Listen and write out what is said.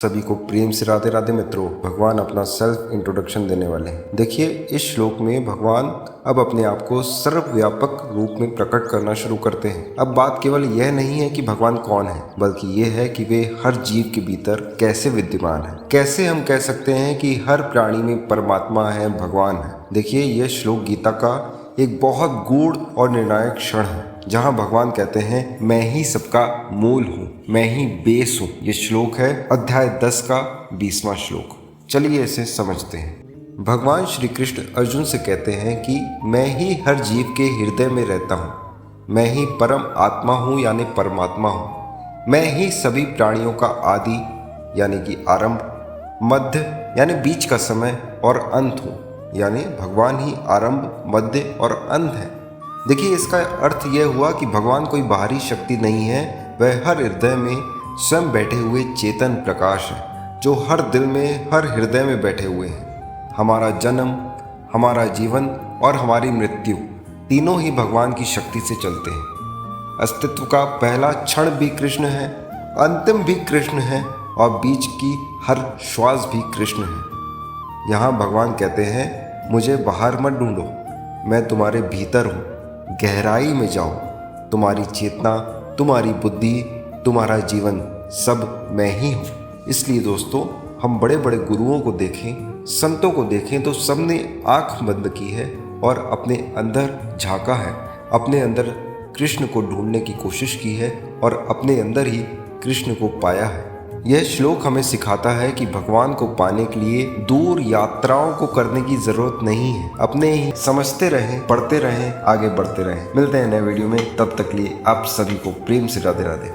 सभी को प्रेम से राधे राधे मित्रों। भगवान अपना सेल्फ इंट्रोडक्शन देने वाले हैं। देखिए, इस श्लोक में भगवान अब अपने आप को सर्वव्यापक रूप में प्रकट करना शुरू करते हैं। अब बात केवल यह नहीं है कि भगवान कौन है, बल्कि यह है कि वे हर जीव के भीतर कैसे विद्यमान है। कैसे हम कह सकते हैं कि हर प्राणी में परमात्मा है, भगवान है। देखिए, यह श्लोक गीता का एक बहुत गूढ़ और निर्णायक क्षण है, जहां भगवान कहते हैं, मैं ही सबका मूल हूँ, मैं ही बेस हूँ। ये श्लोक है अध्याय 10 का 20वां श्लोक। चलिए इसे समझते हैं। भगवान श्री कृष्ण अर्जुन से कहते हैं कि मैं ही हर जीव के हृदय में रहता हूँ, मैं ही परम आत्मा हूँ यानी परमात्मा हूँ, मैं ही सभी प्राणियों का आदि यानी कि आरंभ, मध्य यानी बीच का समय और अंत हूँ, यानी भगवान ही आरंभ, मध्य और अंत है। देखिए, इसका अर्थ यह हुआ कि भगवान कोई बाहरी शक्ति नहीं है, वह हर हृदय में स्वयं बैठे हुए चेतन प्रकाश है, जो हर दिल में, हर हृदय में बैठे हुए हैं। हमारा जन्म, हमारा जीवन और हमारी मृत्यु तीनों ही भगवान की शक्ति से चलते हैं। अस्तित्व का पहला क्षण भी कृष्ण है, अंतिम भी कृष्ण है और बीच की हर श्वास भी कृष्ण है। यहाँ भगवान कहते हैं, मुझे बाहर मत ढूंढो, मैं तुम्हारे भीतर हूँ, गहराई में जाओ। तुम्हारी चेतना, तुम्हारी बुद्धि, तुम्हारा जीवन सब मैं ही हूँ। इसलिए दोस्तों, हम बड़े बड़े गुरुओं को देखें, संतों को देखें तो सबने आंख बंद की है और अपने अंदर झांका है, अपने अंदर कृष्ण को ढूंढने की कोशिश की है और अपने अंदर ही कृष्ण को पाया है। यह श्लोक हमें सिखाता है कि भगवान को पाने के लिए दूर यात्राओं को करने की जरूरत नहीं है। अपने ही समझते रहें, पढ़ते रहें, आगे बढ़ते रहें। मिलते हैं नए वीडियो में, तब तक लिए आप सभी को प्रेम से राधे राधे।